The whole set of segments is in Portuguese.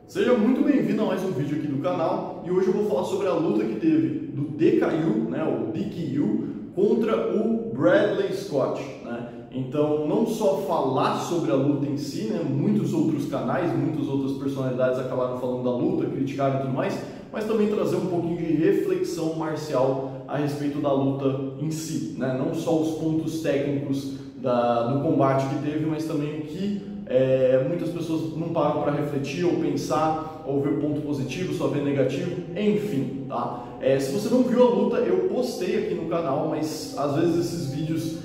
Seja muito bem-vindo a mais um vídeo aqui do canal e hoje eu vou falar sobre a luta que teve do DKU, né, o DKU, contra o Bradley Scott, né? Então, não só falar sobre a luta em si, né, muitos outros canais, muitas outras personalidades acabaram falando da luta, criticaram e tudo mais, mas também trazer um pouquinho de reflexão marcial a respeito da luta em si, né? Não só os pontos técnicos do combate que teve, mas também o que muitas pessoas não param para refletir ou pensar, ou ver ponto positivo, só ver negativo, enfim, tá? Se você não viu a luta, eu postei aqui no canal, mas às vezes esses vídeos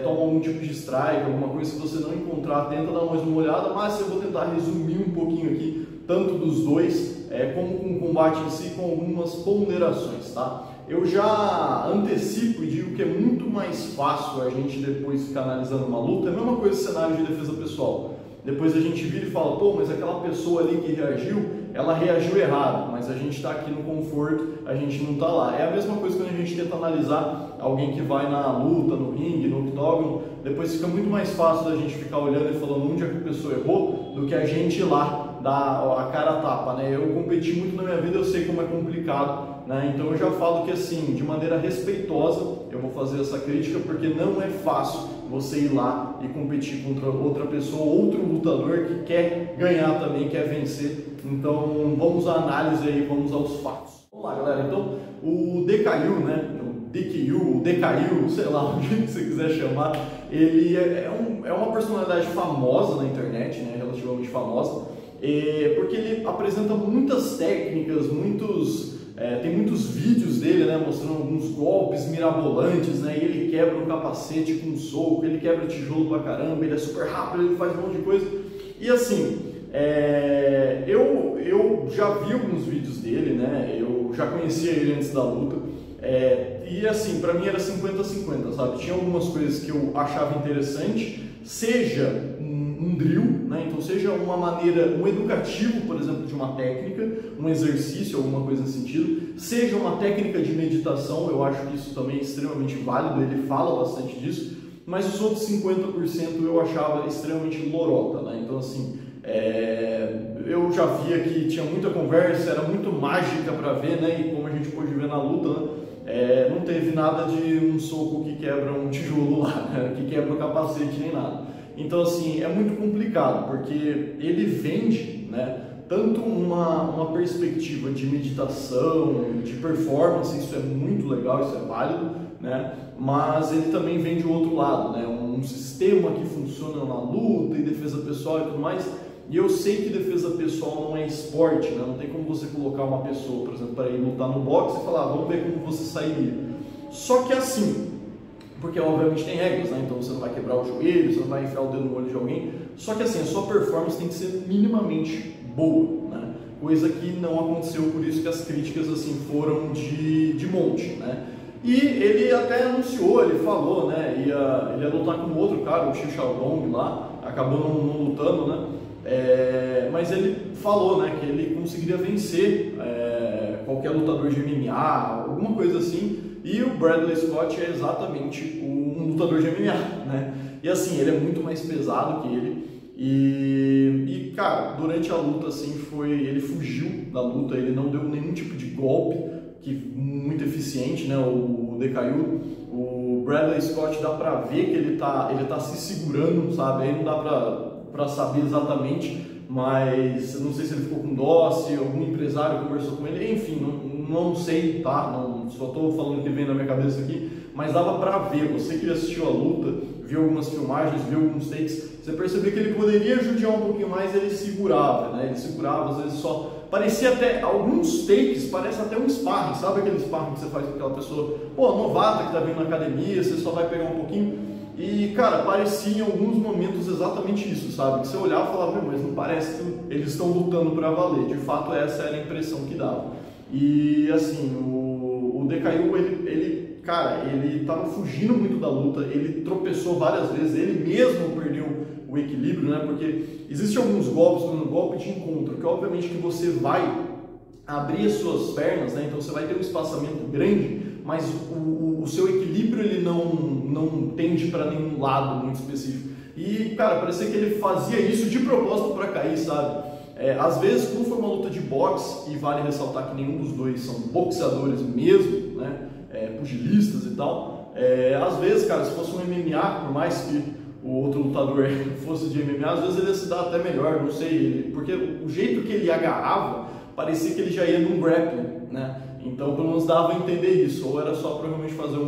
tomam algum tipo de strike, alguma coisa. Se você não encontrar, tenta dar mais uma olhada, mas eu vou tentar resumir um pouquinho aqui, tanto dos dois, como com o combate em si, com algumas ponderações, tá? Eu já antecipo e digo que é muito mais fácil a gente depois ficar analisando uma luta. É a mesma coisa do cenário de defesa pessoal. Depois a gente vira e fala, pô, mas aquela pessoa ali que reagiu, ela reagiu errado, mas a gente está aqui no conforto, a gente não está lá. É a mesma coisa quando a gente tenta analisar alguém que vai na luta, no ringue, no octógono. Depois fica muito mais fácil da gente ficar olhando e falando onde é que a pessoa errou, do que a gente ir lá dar a cara a tapa, né? Eu competi muito na minha vida, eu sei como é complicado, né? Então eu já falo que assim, de maneira respeitosa, eu vou fazer essa crítica, porque não é fácil você ir lá e competir contra outra pessoa, outro lutador que quer ganhar também, quer vencer. Então vamos à análise aí, vamos aos fatos. Vamos lá, galera. Então o DKU, né? DKU, o DKU, sei lá, o que você quiser chamar, ele é uma personalidade famosa na internet, né? Relativamente famosa. Porque ele apresenta muitas técnicas, tem muitos vídeos dele, né, mostrando alguns golpes mirabolantes, né, e ele quebra um capacete com um soco, ele quebra tijolo pra caramba, ele é super rápido, ele faz um monte de coisa. E assim, eu já vi alguns vídeos dele, né, eu já conhecia ele antes da luta, e assim, pra mim era 50-50, sabe? Tinha algumas coisas que eu achava interessante, seja um drill, né? Então seja uma maneira, um educativo, por exemplo, de uma técnica, um exercício, alguma coisa nesse sentido, seja uma técnica de meditação, eu acho que isso também é extremamente válido, ele fala bastante disso, mas os outros 50% eu achava extremamente lorota, né? Então assim, eu já via que tinha muita conversa, era muito mágica para ver, né? E como a gente pôde ver na luta, né? Não teve nada de um soco que quebra um tijolo lá, né? Que quebra o capacete nem nada. Então assim, é muito complicado, porque ele vende, né, tanto uma perspectiva de meditação, de performance, isso é muito legal, isso é válido, né, mas ele também vende o outro lado, né, um sistema que funciona na luta e defesa pessoal e tudo mais. E eu sei que defesa pessoal não é esporte, né, não tem como você colocar uma pessoa, por exemplo, para ir lutar no boxe e falar, vamos ver como você sairia. Só que assim, porque obviamente tem regras, né? Então você não vai quebrar o joelho, você não vai enfiar o dedo no olho de alguém. Só que assim, a sua performance tem que ser minimamente boa, né? Coisa que não aconteceu, por isso que as críticas assim foram de monte, né? E ele até anunciou, ele falou, né? Ele ia lutar com outro cara, o Xiaodong lá, acabou não lutando, né? Mas ele falou, né, que ele conseguiria vencer qualquer lutador de MMA, alguma coisa assim. E o Bradley Scott é exatamente um lutador de MMA, né? E assim, ele é muito mais pesado que ele. E cara, durante a luta, assim, ele fugiu da luta, ele não deu nenhum tipo de golpe, muito eficiente, né? O DKU, o Bradley Scott dá pra ver que ele tá se segurando, sabe? Aí não dá pra saber exatamente, mas não sei se ele ficou com dó, se algum empresário conversou com ele, enfim, não sei, tá? Só estou falando o que vem na minha cabeça aqui, mas dava pra ver, você que assistiu a luta, viu algumas filmagens, viu alguns takes, você percebeu que ele poderia judiar um pouquinho mais, ele segurava, né? Ele segurava, às vezes só... Parecia até, alguns takes, parece até um sparring, sabe aquele sparring que você faz com aquela pessoa, pô, novata que tá vindo na academia, você só vai pegar um pouquinho... E, cara, parecia em alguns momentos exatamente isso, sabe? Que você olhava e falava, mas não parece que eles estão lutando para valer. De fato, essa era a impressão que dava. E, assim, o DKU, cara, ele tava fugindo muito da luta, ele tropeçou várias vezes, ele mesmo perdeu o equilíbrio, né? Porque existem alguns golpes, como um golpe de encontro, que obviamente que você vai abrir as suas pernas, né? Então você vai ter um espaçamento grande, mas o seu equilíbrio ele não tende para nenhum lado muito específico. E, cara, parecia que ele fazia isso de propósito para cair, sabe? Às vezes, como foi uma luta de boxe, e vale ressaltar que nenhum dos dois são boxeadores mesmo, né, pugilistas e tal, às vezes, cara, se fosse um MMA, por mais que o outro lutador fosse de MMA, às vezes ele ia se dar até melhor, não sei, porque o jeito que ele agarrava, parecia que ele já ia num grappling, né, então pelo menos dava a entender isso, ou era só provavelmente fazer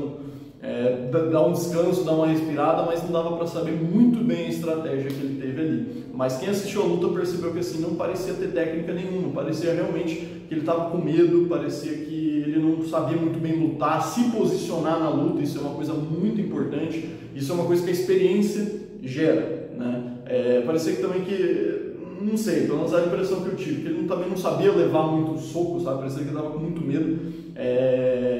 dar um descanso, dar uma respirada, mas não dava para saber muito bem a estratégia que ele teve ali. Mas quem assistiu a luta percebeu que assim, não parecia ter técnica nenhuma, parecia realmente que ele estava com medo, parecia que ele não sabia muito bem lutar, se posicionar na luta, isso é uma coisa muito importante, isso é uma coisa que a experiência gera, né? Parecia que também não sei, pelo menos a impressão que eu tive, que ele também não sabia levar muito soco, sabe? Parecia que ele estava com muito medo,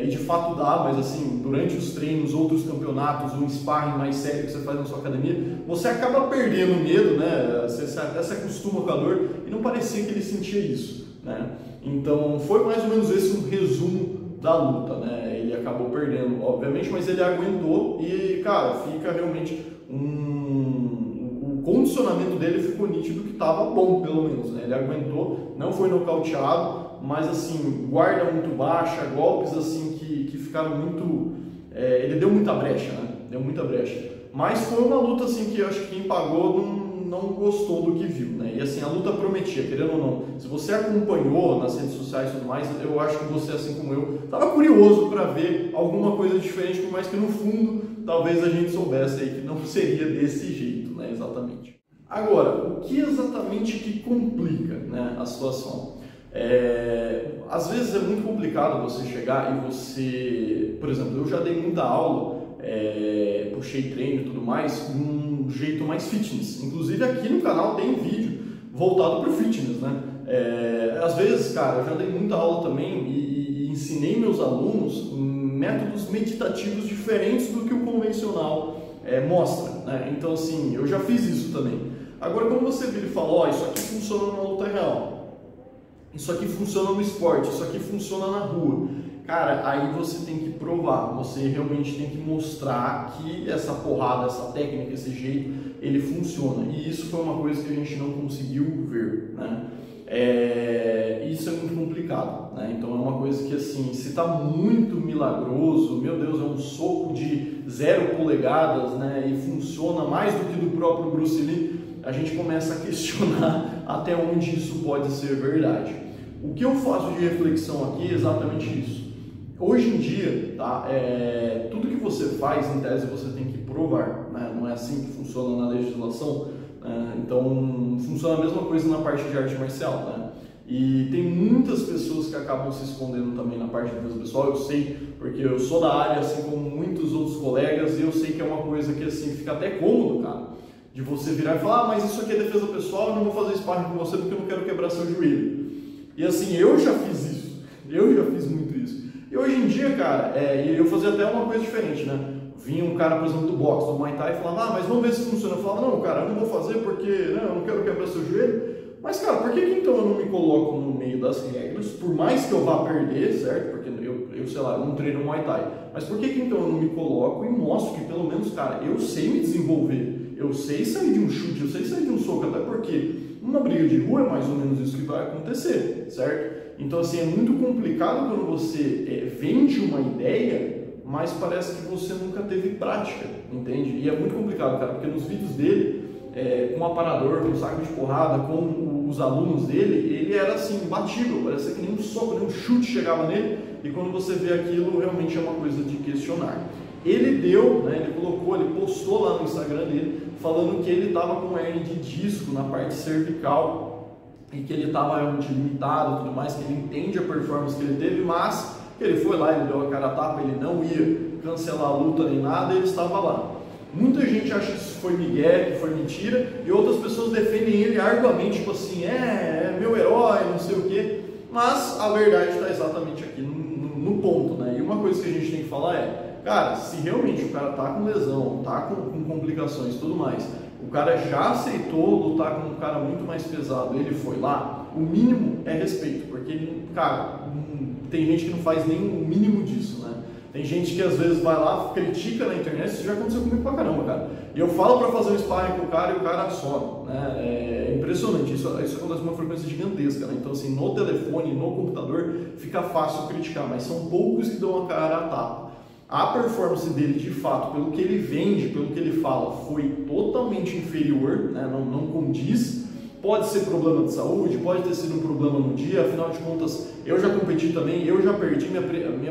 e de fato dá, mas assim, durante os treinos, outros campeonatos, um sparring mais sério que você faz na sua academia, você acaba perdendo o medo, né? Você até se acostuma com a dor, e não parecia que ele sentia isso, né? Então foi mais ou menos esse um resumo da luta, né? Ele acabou perdendo, obviamente, mas ele aguentou e, cara, fica realmente o condicionamento dele ficou nítido que estava bom, pelo menos, né? Ele aguentou, não foi nocauteado, mas assim, guarda muito baixa, golpes assim que ficaram muito... ele deu muita brecha, né? Deu muita brecha. Mas foi uma luta assim que eu acho que quem pagou não gostou do que viu, né? E assim, a luta prometia, querendo ou não. Se você acompanhou nas redes sociais e tudo mais, eu acho que você, assim como eu, estava curioso para ver alguma coisa diferente, por mais que no fundo, talvez a gente soubesse aí que não seria desse jeito, né? Exatamente. Agora, o que exatamente que complica, né, a situação? Às vezes é muito complicado você chegar e você... Por exemplo, eu já dei muita aula, puxei treino e tudo mais, de um jeito mais fitness. Inclusive aqui no canal tem vídeo voltado para o fitness, né? Às vezes, cara, eu já dei muita aula também e ensinei meus alunos métodos meditativos diferentes do que o convencional mostra, né? Então, assim, eu já fiz isso também. Agora, quando você vira e fala, ó, isso aqui funciona numa luta real, isso aqui funciona no esporte, isso aqui funciona na rua, cara, aí você tem que provar, você realmente tem que mostrar que essa porrada, essa técnica, esse jeito, ele funciona. E isso foi uma coisa que a gente não conseguiu ver, né? Isso é muito complicado, né? Então é uma coisa que, assim, se está muito milagroso, meu Deus, é um soco de 0 polegadas, né? E funciona mais do que do próprio Bruce Lee, a gente começa a questionar até onde isso pode ser verdade. O que eu faço de reflexão aqui é exatamente isso. Hoje em dia, tá, tudo que você faz, em tese, você tem que provar, né? Não é assim que funciona na legislação. Então, funciona a mesma coisa na parte de arte marcial, né? E tem muitas pessoas que acabam se escondendo também na parte de defesa pessoal, eu sei, porque eu sou da área, assim como muitos outros colegas, e eu sei que é uma coisa que, assim, fica até cômodo, cara, de você virar e falar, mas isso aqui é defesa pessoal, eu não vou fazer sparring com você porque eu não quero quebrar seu joelho. E assim, eu já fiz isso, eu já fiz muito isso. E hoje em dia, cara, eu fazia até uma coisa diferente, né? Vinha um cara, por exemplo, do boxe, do Muay Thai, e falava, mas vamos ver se funciona. Eu falava, não, cara, eu não vou fazer porque, né, eu não quero quebrar seu joelho. Mas, cara, por que então eu não me coloco no meio das regras? Por mais que eu vá perder, certo? Porque eu sei lá, eu não treino Muay Thai. Mas por que então eu não me coloco e mostro que, pelo menos, cara, eu sei me desenvolver. Eu sei sair de um chute, eu sei sair de um soco, até porque numa briga de rua é mais ou menos isso que vai acontecer, certo? Então, assim, é muito complicado quando você vende uma ideia, mas parece que você nunca teve prática, entende? E é muito complicado, cara, porque nos vídeos dele, com o aparador, com o saco de porrada, com os alunos dele, ele era assim, imbatível, parecia que nem um soco, nem um chute chegava nele, e quando você vê aquilo, realmente é uma coisa de questionar. Ele deu, né, ele colocou, ele postou lá no Instagram dele, falando que ele estava com hernia de disco na parte cervical, e que ele estava realmente limitado e tudo mais, que ele entende a performance que ele teve, mas que ele foi lá, ele deu a cara a tapa, ele não ia cancelar a luta nem nada, ele estava lá. Muita gente acha que isso foi migué, que foi mentira, e outras pessoas defendem ele arduamente, tipo assim, é meu herói, não sei o quê, mas a verdade está exatamente aqui no ponto, né? E uma coisa que a gente tem que falar cara, se realmente o cara tá com lesão, tá com complicações e tudo mais, o cara já aceitou lutar com um cara muito mais pesado, ele foi lá, o mínimo é respeito, porque, cara, tem gente que não faz nem o mínimo disso, né? Tem gente que às vezes vai lá, critica na internet, isso já aconteceu comigo pra caramba, cara. E eu falo pra fazer um sparring com o cara e o cara some, né? É impressionante, isso acontece com uma frequência gigantesca, né? Então assim, no telefone, no computador, fica fácil criticar, mas são poucos que dão a cara a tapa. A performance dele, de fato, pelo que ele vende, pelo que ele fala, foi totalmente inferior, né? Não condiz. Pode ser problema de saúde, pode ter sido um problema no dia, afinal de contas, eu já competi também, eu já perdi minha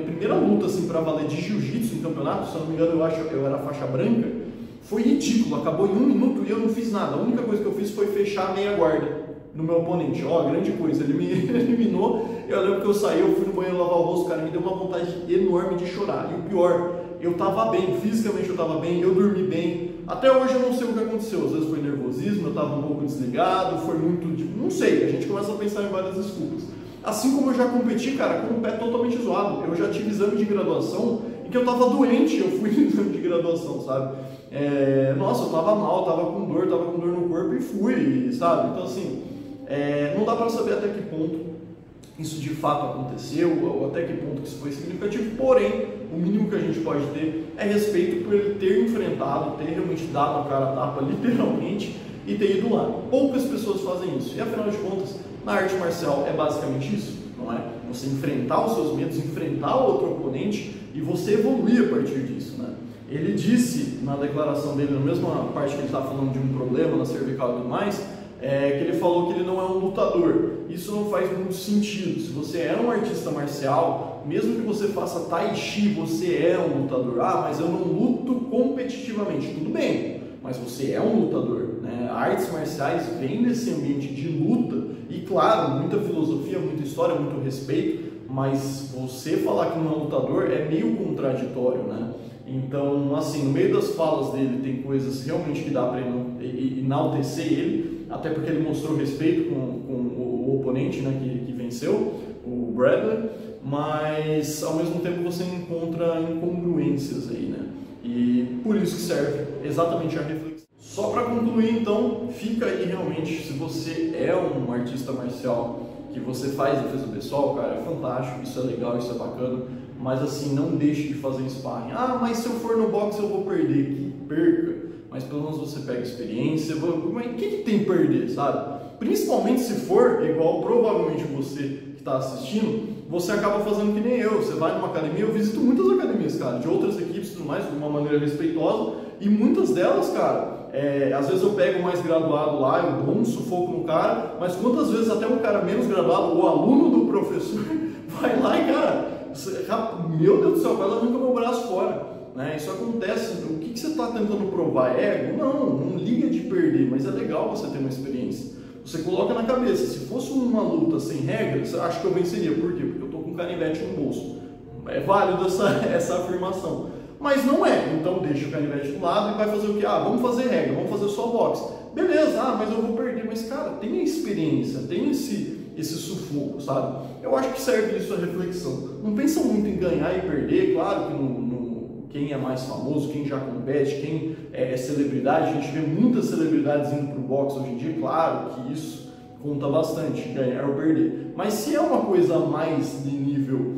primeira luta assim, para valer de jiu-jitsu em campeonato, se eu não me engano eu era faixa branca, foi ridículo, acabou em 1 minuto e eu não fiz nada, a única coisa que eu fiz foi fechar a meia guarda no meu oponente, ó, grande coisa, ele me eliminou, eu lembro que eu saí, eu fui no banheiro lavar o rosto, cara, me deu uma vontade enorme de chorar, e o pior, eu tava bem, fisicamente eu tava bem, eu dormi bem. Até hoje eu não sei o que aconteceu, às vezes foi nervosismo, eu estava um pouco desligado, foi muito, não sei, a gente começa a pensar em várias desculpas. Assim como eu já competi, cara, com o pé totalmente zoado, eu já tive exame de graduação em que eu estava doente, eu fui no exame de graduação, sabe? Nossa, eu estava mal, estava com dor no corpo e fui, sabe? Então assim, não dá para saber até que ponto isso de fato aconteceu, ou até que ponto isso foi significativo, porém, o mínimo que a gente pode ter é respeito por ele ter enfrentado, ter realmente dado a cara a tapa, literalmente, e ter ido lá. Poucas pessoas fazem isso, e afinal de contas, na arte marcial é basicamente isso, não é? Você enfrentar os seus medos, enfrentar o outro oponente e você evoluir a partir disso, né? Ele disse na declaração dele, na mesma parte que ele está falando de um problema na cervical e tudo mais, que ele falou que ele não é um lutador. Isso não faz muito sentido. Se você é um artista marcial, mesmo que você faça tai chi, você é um lutador. Ah, mas eu não luto competitivamente. Tudo bem, mas você é um lutador, né? Artes marciais vêm desse ambiente de luta e, claro, muita filosofia, muita história, muito respeito, mas você falar que não é um lutador é meio contraditório, né? Então, assim, no meio das falas dele tem coisas realmente que dá para enaltecer ele, até porque ele mostrou respeito com o oponente, né, que venceu, o Bradley, mas ao mesmo tempo você encontra incongruências aí, né? E por isso que serve exatamente a reflexão. Só para concluir, então, fica aí realmente, se você é um artista marcial que você faz defesa pessoal, cara, é fantástico, isso é legal, isso é bacana, mas assim, não deixe de fazer sparring. Ah, mas se eu for no boxe eu vou perder. Que perca, mas pelo menos você pega experiência. Mas o que tem a perder, sabe? Principalmente se for igual provavelmente você que está assistindo, você acaba fazendo que nem eu. Você vai numa academia, eu visito muitas academias, cara, de outras equipes e tudo mais, de uma maneira respeitosa, e muitas delas, cara, às vezes eu pego o mais graduado lá, eu dou um sufoco no cara, mas quantas vezes até um cara menos graduado, o aluno do professor, vai lá e, cara, meu Deus do céu, quase arranca meu braço fora. Né? Isso acontece. O que você está tentando provar? Ego? Não liga de perder, mas é legal você ter uma experiência. Você coloca na cabeça, se fosse uma luta sem regras, acho que eu venceria. Por quê? Porque eu estou com um canivete no bolso. É válido essa afirmação. Mas não é. Então deixa o canivete do lado e vai fazer o quê? Vamos fazer regra, vamos fazer só boxe. Beleza, mas eu vou perder. Mas cara, tem a experiência, tem esse sufoco, sabe? Eu acho que serve isso a reflexão. Não pensa muito em ganhar e perder, claro que quem é mais famoso, quem já compete, quem é celebridade, a gente vê muitas celebridades indo para o boxe hoje em dia, claro que isso conta bastante, ganhar ou perder. Mas se é uma coisa mais de nível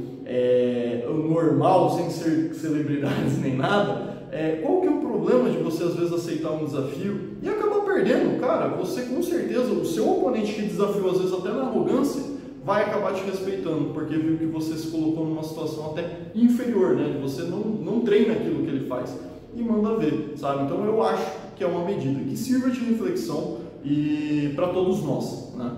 normal, sem ser celebridades nem nada, qual que é o problema de você às vezes aceitar um desafio e acabar perdendo? Cara, você com certeza, o seu oponente que desafiou às vezes até na arrogância, vai acabar te respeitando, porque viu que você se colocou numa situação até inferior, né? Você não treina aquilo que ele faz e manda ver, sabe? Então eu acho que é uma medida que sirva de reflexão e para todos nós, né?